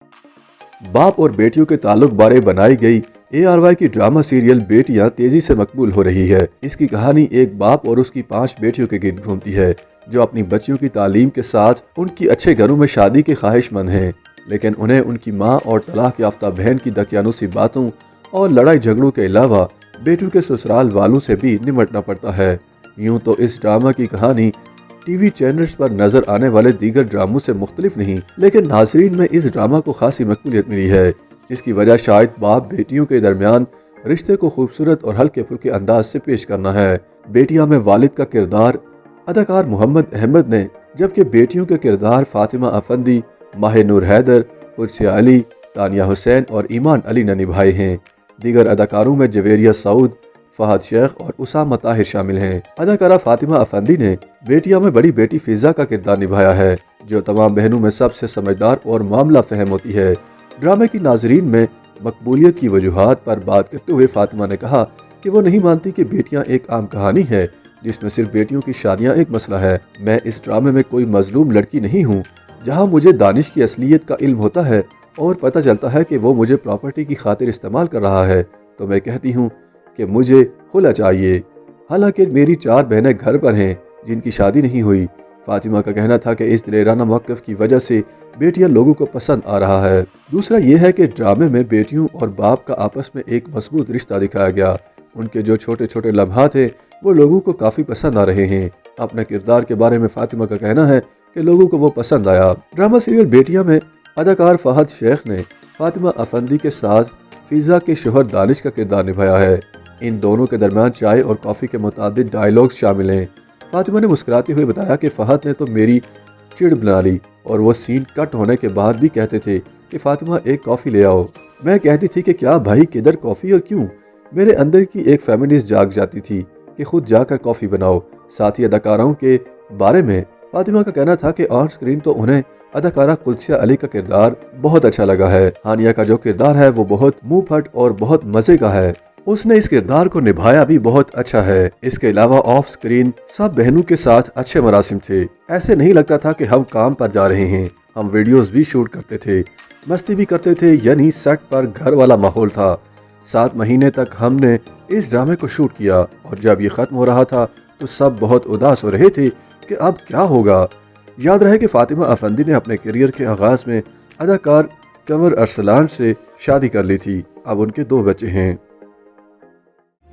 बाप और बेटियों के ताल्लुक बारे बनाई गई ARY की ड्रामा सीरियल बेटियां तेजी से मकबूल हो रही है। इसकी कहानी एक बाप और उसकी 5 बेटियों के गिर्द घूमती है जो अपनी बच्चियों की तालीम के साथ उनकी अच्छे घरों में शादी के ख्वाहिशमंद हैं, लेकिन उन्हें उनकी माँ और तलाक याफ्ता बहन की दकियानूसी बातों और लड़ाई झगड़ों के अलावा बेटियों के ससुराल वालों से भी निमटना पड़ता है। यूँ तो इस ड्रामा की कहानी टीवी चैनल्स पर नजर आने वाले दीगर ड्रामों से मुख्तलिफ नहीं, लेकिन नाजरीन में इस ड्रामा को खासी मकबूलियत मिली है। इसकी वजह शायद बाप बेटियों के दरमियान रिश्ते को खूबसूरत और हल्के फुल्के अंदाज से पेश करना है। बेटियां में वालिद का किरदार अदाकार मोहम्मद अहमद ने, जबकि बेटियों के किरदार फातिमा अफंदी, माहिनूर हैदर, पुरसिया अली, तानिया हुसैन और ईमान अली ने निभाए हैं। दीगर अदाकारों में जवेरिया सऊद, फहद शेख और उसामा ताहिर शामिल हैं। अदाकारा फातिमा अफंदी ने बेटियां में बड़ी बेटी फिजा का किरदार निभाया है, जो तमाम बहनों में सबसे समझदार और मामला फहम होती है। ड्रामे की नाजरीन में मकबूलियत की वजूहात पर बात करते हुए फातिमा ने कहा कि वो नहीं मानती कि बेटियां एक आम कहानी है जिसमें सिर्फ बेटियों की शादियां एक मसला है। मैं इस ड्रामे में कोई मजलूम लड़की नहीं हूँ। जहाँ मुझे दानिश की असलियत का इल्म होता है और पता चलता है कि वो मुझे प्रॉपर्टी की खातिर इस्तेमाल कर रहा है, तो मैं कहती हूँ कि मुझे खुला चाहिए। हालांकि मेरी 4 बहनें घर पर हैं जिनकी शादी नहीं हुई। फातिमा का कहना था कि इस दिलेराना मौक़िफ़ की वजह से बेटियां लोगों को पसंद आ रहा है। दूसरा ये है कि ड्रामे में बेटियों और बाप का आपस में एक मजबूत रिश्ता दिखाया गया। उनके जो छोटे छोटे लम्हात हैं वो लोगों को काफ़ी पसंद आ रहे हैं। अपने किरदार के बारे में फातिमा का कहना है कि लोगों को वो पसंद आया। ड्रामा सीरियल बेटियां में अदाकार फहद शेख ने फातिमा अफंदी के साथ फिजा के शोहर दानिश का किरदार निभाया है। इन दोनों के दरमियान चाय और कॉफ़ी के मुतादिद डायलॉग्स शामिल हैं। फातिमा ने मुस्कुराते हुए बताया कि फहद ने तो मेरी चिड़ बना ली और वो सीन कट होने के बाद भी कहते थे कि फातिमा एक कॉफ़ी ले आओ। मैं कहती थी कि क्या भाई, किधर कॉफ़ी और क्यों। मेरे अंदर की एक फेमिनिस्ट जाग जाती थी कि खुद जाकर कॉफ़ी बनाओ। साथ ही अदाकाराओं के बारे में फातिमा का कहना था कि ऑन स्क्रीन तो उन्हें अदाकारा पुरसिया अली का किरदार बहुत अच्छा लगा है। हानिया का जो किरदार है वो बहुत मुंह फट और बहुत मज़े का है। उसने इस किरदार को निभाया भी बहुत अच्छा है। इसके अलावा ऑफ स्क्रीन सब बहनों के साथ अच्छे मरासिम थे। ऐसे नहीं लगता था कि हम काम पर जा रहे हैं। हम वीडियोस भी शूट करते थे, मस्ती भी करते थे, यानी सेट पर घर वाला माहौल था। 7 महीने तक हमने इस ड्रामे को शूट किया और जब ये ख़त्म हो रहा था तो सब बहुत उदास हो रहे थे कि अब क्या होगा। याद रहे कि फातिमा अफंदी ने अपने करियर के आगाज़ में अदाकार कमर अरसलान से शादी कर ली थी। अब उनके 2 बच्चे हैं।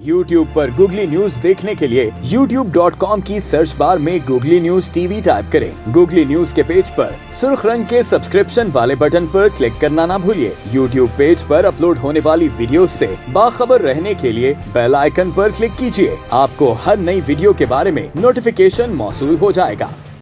YouTube पर गूगली न्यूज देखने के लिए youtube.com की सर्च बार में गूगली न्यूज TV टाइप करें। गूगली न्यूज के पेज पर सुर्ख रंग के सब्सक्रिप्शन वाले बटन पर क्लिक करना ना भूलिए। YouTube पेज पर अपलोड होने वाली वीडियोस से बाखबर रहने के लिए बेल आइकन पर क्लिक कीजिए। आपको हर नई वीडियो के बारे में नोटिफिकेशन मौसूल हो जाएगा।